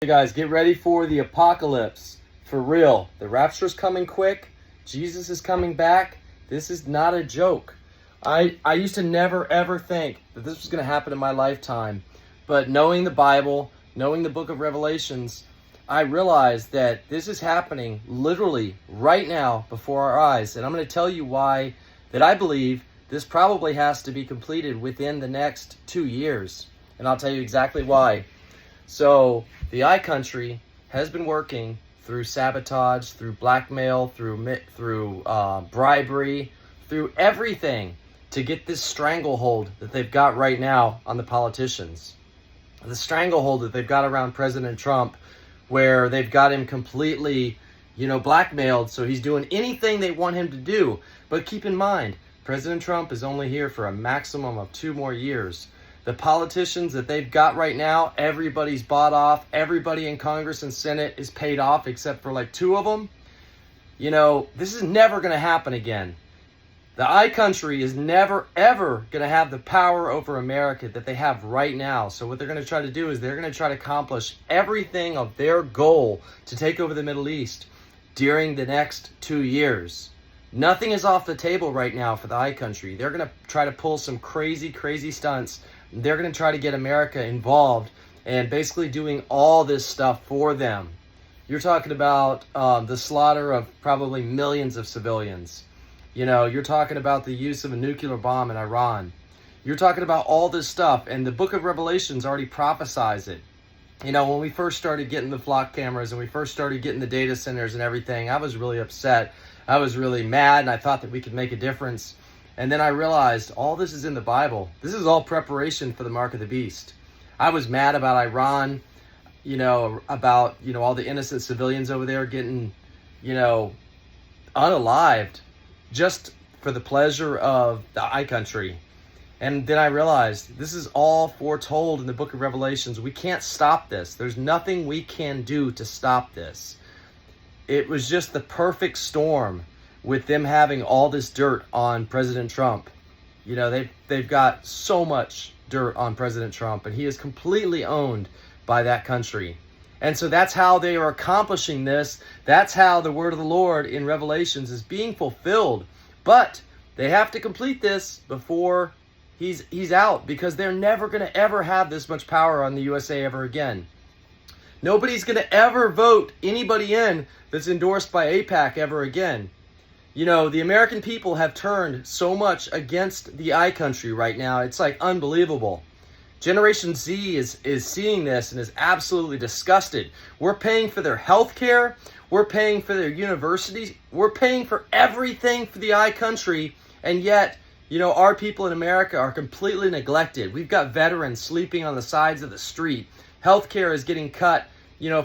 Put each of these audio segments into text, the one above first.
Hey guys, get ready for the apocalypse. For real. The rapture's coming quick. Jesus is coming back. This is not a joke. I used to never ever think that this was going to happen in my lifetime. But knowing the Bible, knowing the book of Revelations, I realized that this is happening literally right now before our eyes. And I'm going to tell you why that I believe this probably has to be completed within the next 2 years. And I'll tell you exactly why. So the I country has been working through sabotage, through blackmail, through bribery, through everything to get this stranglehold that they've got right now on the politicians. The stranglehold that they've got around President Trump, where they've got him completely, blackmailed. So he's doing anything they want him to do. But keep in mind, President Trump is only here for a maximum of 2 more years. The politicians that they've got right now, everybody's bought off. Everybody in Congress and Senate is paid off except for like 2 of them. This is never going to happen again. The I country is never, ever going to have the power over America that they have right now. So what they're going to try to do is they're going to try to accomplish everything of their goal to take over the Middle East during the next 2 years. Nothing is off the table right now for the I country. They're going to try to pull some crazy, crazy stunts. They're going to try to get America involved and basically doing all this stuff for them. You're talking about the slaughter of probably millions of civilians. You're talking about the use of a nuclear bomb in Iran. You're talking about all this stuff, and the book of Revelations already prophesies it. When we first started getting the flock cameras and we first started getting the data centers and everything, I was really upset. I was really mad, and I thought that we could make a difference. And then I realized all this is in the Bible. This is all preparation for the mark of the beast. I was mad about Iran, about, all the innocent civilians over there getting, unalived just for the pleasure of the I country. And then I realized this is all foretold in the book of Revelations. We can't stop this. There's nothing we can do to stop this. It was just the perfect storm with them having all this dirt on President Trump. They've got so much dirt on President Trump, and he is completely owned by that country. And so that's how they are accomplishing this. That's how the word of the Lord in Revelations is being fulfilled. But they have to complete this before he's out, because they're never going to ever have this much power on the USA ever again. Nobody's going to ever vote anybody in that's endorsed by AIPAC ever again. The American people have turned so much against the I country right now. It's like unbelievable. Generation Z is seeing this and is absolutely disgusted. We're paying for their health care. We're paying for their universities. We're paying for everything for the I country. And yet, our people in America are completely neglected. We've got veterans sleeping on the sides of the street. Health care is getting cut,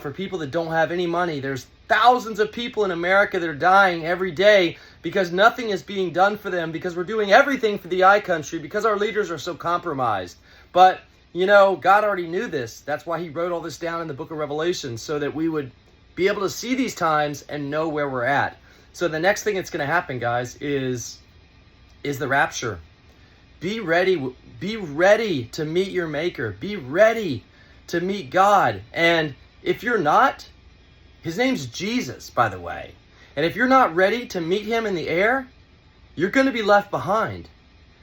for people that don't have any money. There's thousands of people in America that are dying every day because nothing is being done for them, because we're doing everything for the I country, because our leaders are so compromised. But, God already knew this. That's why he wrote all this down in the book of Revelation, so that we would be able to see these times and know where we're at. So the next thing that's going to happen, guys, is the rapture. Be ready. Be ready to meet your maker. Be ready to meet God. And if you're not, his name's Jesus, by the way. And if you're not ready to meet him in the air, you're going to be left behind.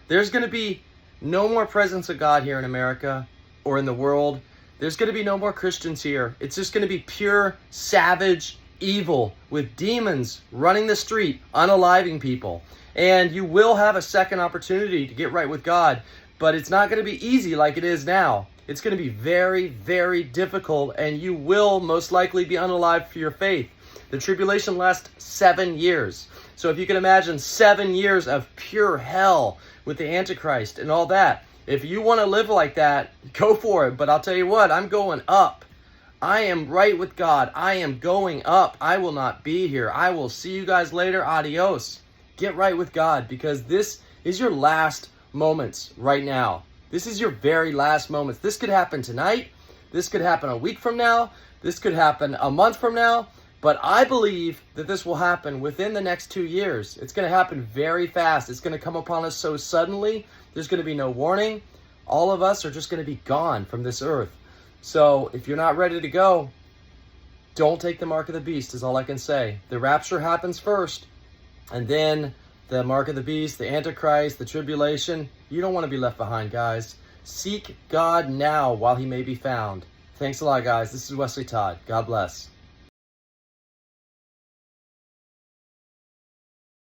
There's going to be no more presence of God here in America or in the world. There's going to be no more Christians here. It's just going to be pure, savage evil with demons running the street, unaliving people. And you will have a second opportunity to get right with God, but it's not going to be easy like it is now. It's going to be very, very difficult, and you will most likely be unalived for your faith. The tribulation lasts 7 years. So if you can imagine 7 years of pure hell with the antichrist and all that, if you want to live like that, go for it. But I'll tell you what, I'm going up. I am right with God. I am going up. I will not be here. I will see you guys later. Adios. Get right with God, because this is your last moments right now. This is your very last moments. This could happen tonight. This could happen a week from now. This could happen a month from now. But I believe that this will happen within the next 2 years. It's going to happen very fast. It's going to come upon us so suddenly. There's going to be no warning. All of us are just going to be gone from this earth. So if you're not ready to go, Don't take the mark of the beast is all I can say. The rapture happens first, and then the mark of the beast, the antichrist, the tribulation. You don't want to be left behind, guys. Seek God now while he may be found. Thanks a lot, guys. This is Wesley Todd. God bless.